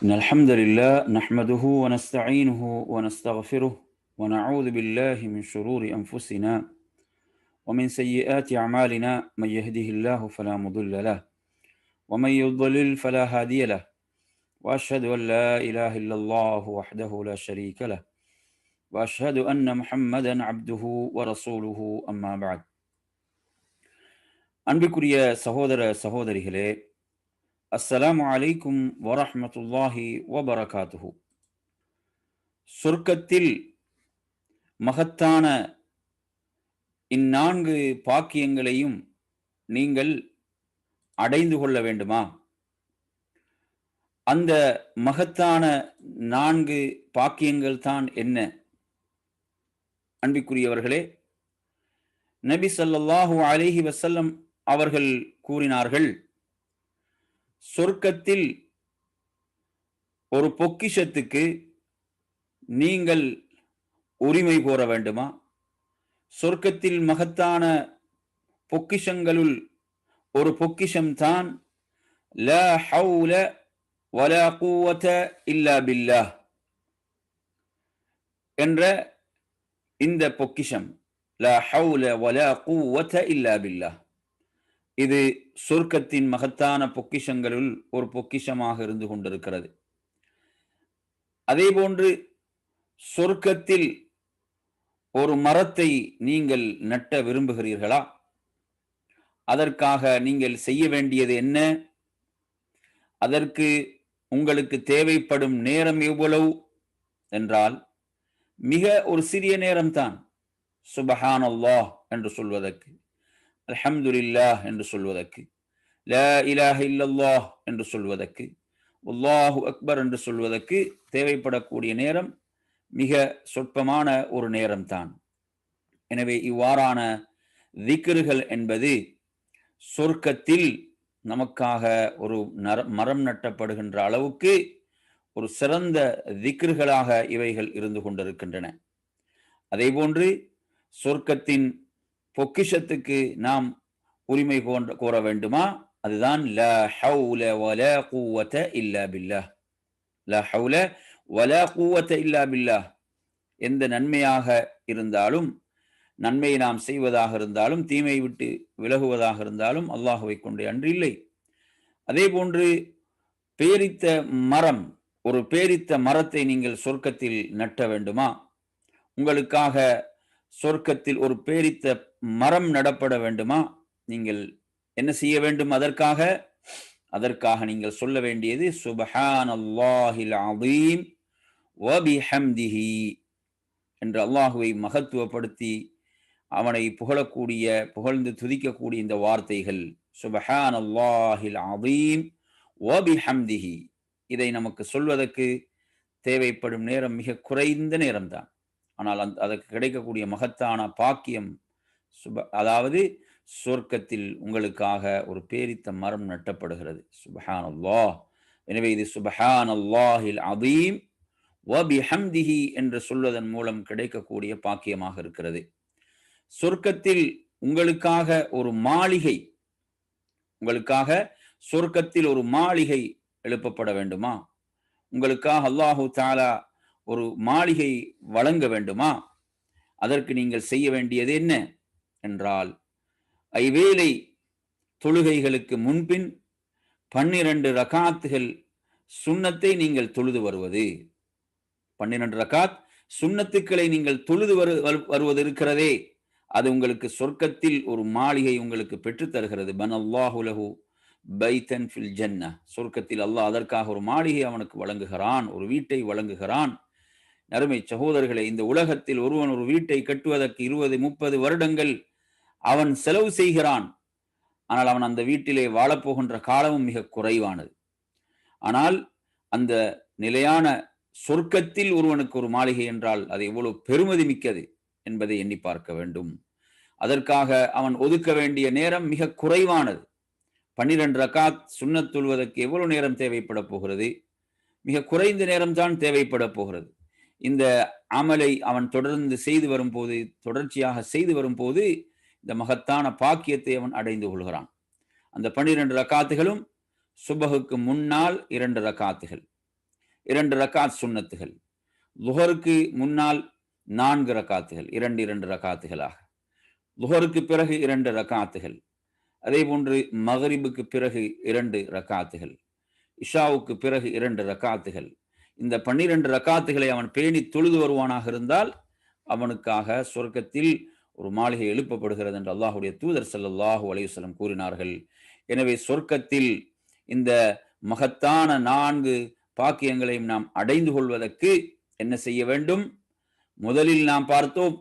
إن الحمد لله نحمده ونستعينه ونستغفره ونعوذ بالله من شرور أنفسنا ومن سيئات أعمالنا. من يهده الله فلا مضل له ومن يضلل فلا هادي له، وأشهد أن لا إله إلا الله وحده لا شريك له، وأشهد أن محمدا عبده ورسوله. أما بعد. அன்பிற்குரிய சகோதர சகோதரிகளே, அஸ்ஸலாமு அலைக்கும் வரஹ்மத்துல்லாஹி வபரகாத்துஹு. சொர்க்கத்தில் மகத்தான இந்நான்கு பாக்கியங்களையும் நீங்கள் அடைந்து கொள்ள வேண்டுமா? அந்த மகத்தான 4 பாக்கியங்கள் தான் என்ன? அன்பிற்குரியவர்களே, நபி ஸல்லல்லாஹு அலைஹி வஸல்லம் அவர்கள் கூறினார்கள், சொர்க்கத்தில் ஒரு பொக்கிஷத்துக்கு நீங்கள் உரிமை கோர வேண்டுமா? சொர்க்கத்தில் மகத்தான பொக்கிஷங்களுள் ஒரு பொக்கிஷம்தான் லா ஹவுல வலா குவத இல்லா பில்லாஹ் என்ற இந்த பொக்கிஷம். லா ஹவுல வலா குவத இல்லா பில்லாஹ், இது சொர்க்கத்தின் மகத்தான பொக்கிஷங்களுள் ஒரு பொக்கிஷமாக இருந்து கொண்டிருக்கிறது. அதேபோன்று சொர்க்கத்தில் ஒரு மரத்தை நீங்கள் நட்ட விரும்புகிறீர்களா? அதற்காக நீங்கள் செய்ய வேண்டியது என்ன? அதற்கு உங்களுக்கு தேவைப்படும் நேரம் எவ்வளவு என்றால், மிக ஒரு சிறிய நேரம்தான். சுபஹானல்லாஹ் என்று சொல்வதற்கு, அல்ஹம்துலில்லாஹ் என்று சொல்வதற்கு, லா இலாஹ இல்லல்லாஹ் என்று சொல்வதற்கு, அல்லாஹு அக்பர் என்று சொல்வதற்கு தேவைப்படக்கூடிய நேரம் மிக சொற்பமான ஒரு நேரம்தான். எனவே இவ்வாறான திக்ருகள் என்பது சொர்க்கத்தில் நமக்காக ஒரு மரம் நட்டப்படுகின்ற அளவுக்கு ஒரு சிறந்த திக்ருகளாக இவைகள் இருந்து கொண்டிருக்கின்றன. அதேபோன்று சொர்க்கத்தின் பொக்கிஷத்துக்கு நாம் உரிமை கோர வேண்டுமா? அதுதான் லா ஹவுல வலா குவத இல்லா பில்லாஹ். லா ஹவுல வலா குவத இல்லா பில்லாஹ். எந்த நன்மையாக இருந்தாலும், நன்மையை நாம் செய்வதாக இருந்தாலும், தீமை விட்டு விலகுவதாக இருந்தாலும் அல்லாஹுவை கொண்டே அன்றில்லை. அதே போன்று பேரித்த மரம், ஒரு பேரித்த மரத்தை நீங்கள் சொர்க்கத்தில் நட்ட வேண்டுமா? உங்களுக்காக சொர்க்கத்தில் ஒரு பேரித்த மரம் நடப்பட வேண்டுமா? நீங்கள் என்ன செய்ய வேண்டும்? அதற்காக நீங்கள் சொல்ல வேண்டியது சுப்ஹானல்லாஹில் அஸீம் வ பிஹம்திஹி என்று அல்லாஹுவை மகத்துவப்படுத்தி அவனை புகழ்ந்து துதிக்கக்கூடிய இந்த வார்த்தைகள், சுப்ஹானல்லாஹில் அஸீம் வ பிஹம்திஹி. இதை நமக்கு சொல்வதற்கு தேவைப்படும் நேரம் மிக குறைந்த நேரம்தான். ஆனால் அதற்கு கிடைக்கக்கூடிய மகத்தான பாக்கியம், அதாவது சொர்க்கத்தில் உங்களுக்காக ஒரு பேரித்த மரம் நட்டப்படுகிறது. சுப்ஹானல்லாஹ். எனவே இது சுப்ஹானல்லாஹில் அஸீம் வ பிஹம்திஹி என்று சொல்வதன் மூலம் கிடைக்கக்கூடிய பாக்கியமாக இருக்கிறது. சொர்க்கத்தில் உங்களுக்காக ஒரு மாளிகை, சொர்க்கத்தில் ஒரு மாளிகை எழுப்பப்பட வேண்டுமா? உங்களுக்காக அல்லாஹு தஆலா ஒரு மாளிகை வழங்க வேண்டுமா? அதற்கு நீங்கள் செய்ய வேண்டியது என்ன என்றால், ஐவேளை தொழுகைகளுக்கு முன்பின் 12 ரகாத்துகள் சுன்னத்தை நீங்கள் தொழுது வருவது. 12 ரகாத் சுன்னத்துக்களை நீங்கள் தொழுது வருவது இருக்கிறதே, அது உங்களுக்கு சொர்க்கத்தில் ஒரு மாளிகை உங்களுக்கு பெற்றுத் தருகிறது. பனல்லாஹு லஹு பைத்தன் ஃபில் ஜன்னah. சொர்க்கத்தில் அல்லாஹ் அதற்காக ஒரு மாளிகை அவனுக்கு வழங்குகிறான், ஒரு வீட்டை வழங்குகிறான். அருமை சகோதரர்களே, இந்த உலகத்தில் ஒருவன் ஒரு வீட்டை கட்டுவதற்கு 20-30 வருடங்கள் அவன் செலவு செய்கிறான். ஆனால் அவன் அந்த வீட்டிலே வாழப்போகின்ற காலமும் மிக குறைவானது. ஆனால் அந்த நிலையான சொர்க்கத்தில் ஒருவனுக்கு ஒரு மாளிகை என்றால் அது எவ்வளவு பெருமதி மிக்கது என்பதை எண்ணி பார்க்க வேண்டும். அதற்காக அவன் ஒதுக்க வேண்டிய நேரம் மிக குறைவானது. 12 ரகாத் சுன்னத் தொழுவதற்கு எவ்வளவு நேரம் தேவைப்பட போகிறது? மிக குறைந்த நேரம்தான் தேவைப்பட போகிறது. இந்த அமலை அவன் தொடர்ச்சியாக செய்து வரும்போது இந்த மகத்தான பாக்கியத்தை அவன் அடைந்து கொள்கிறான். அந்த 12 ரகாத்துகளும் சுபஹுக்கு முன்னால் 2 ரகாத்துகள், 2 ரக்காத் சுன்னத்துகள். லுஹருக்கு முன்னால் 4 ரக்காத்துகள், 2 2 ரக்காத்துகளாக. லுஹருக்கு பிறகு 2 ரக்காத்துகள். அதேபோன்று மகரிபுக்கு பிறகு 2 ரக்காத்துகள். இஷாவுக்கு பிறகு 2 ரக்காத்துகள். இந்த 12 ரக்காத்துகளை அவன் பேணி தொழுது வருவானாக இருந்தால் அவனுக்காக சொர்க்கத்தில் ஒரு மாளிகை எழுப்பப்படுகிறது என்று அல்லாஹ்வுடைய தூதர் ஸல்லல்லாஹு அலைஹி வஸல்லம் கூறினார்கள். எனவே சொர்க்கத்தில் இந்த மகத்தான 4 பாக்கியங்களையும் நாம் அடைந்து கொள்வதற்கு என்ன செய்ய வேண்டும்? முதலில் நாம் பார்த்தோம்,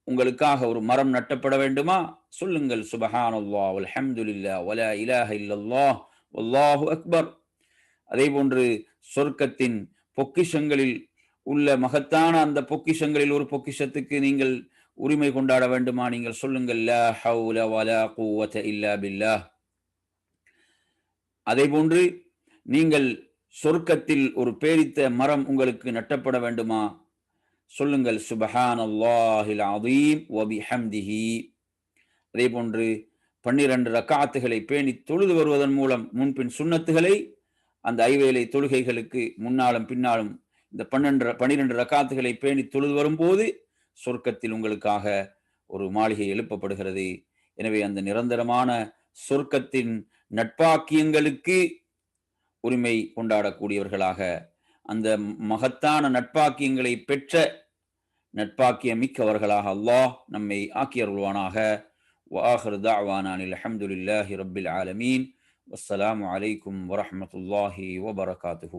உங்களுக்காக ஒரு மரம் நட்டப்பட வேண்டுமா? சொல்லுங்கள் சுபஹானல்லாஹ் வல்ஹம்துலில்லாஹ் வலா இலாஹ இல்லல்லாஹ் வல்லாஹு அக்பர். அதேபோன்று சொர்க்கத்தின் பொக்கிஷங்களில் உள்ள மகத்தான அந்த பொக்கிஷங்களில் ஒரு பொக்கிஷத்துக்கு நீங்கள் உரிமை கொண்டாட வேண்டுமா? நீங்கள் சொல்லுங்கள் லா ஹவுல வலா குவத இல்லா பில்லாஹ். அதேபோன்று நீங்கள் சொர்க்கத்தில் ஒரு பேரித்த மரம் உங்களுக்கு நட்டப்பட வேண்டுமா? சொல்லுங்கள் சுபஹானல்லாஹில் அதீம் வ பிஹம்திஹி. அதேபோன்று 12 ரக்காத்துகளை பேணி தொழுது வருவதன் மூலம் முன்பின் சுன்னத்துகளை அந்த ஐவேளை தொழுகைகளுக்கு முன்னாலும் பின்னாலும் இந்த 12 ரக்காத்துகளை பேணி தொழுது வரும்போது சொர்க்கத்தில் உங்களுக்காக ஒரு மாளிகை எழுப்பப்படுகிறது. எனவே அந்த நிரந்தரமான சொர்க்கத்தின் நட்பாக்கியங்களுக்கு உரிமை கொண்டாடக்கூடியவர்களாக, அந்த மகத்தான நட்பாக்கியங்களை பெற்ற நட்பாக்கியம் மிக்கவர்களாக அல்லாஹ் நம்மை ஆக்கியருள்வானாக. وآخر دعوانا الحمد لله رب العالمين والسلام عليكم ورحمة الله وبركاته.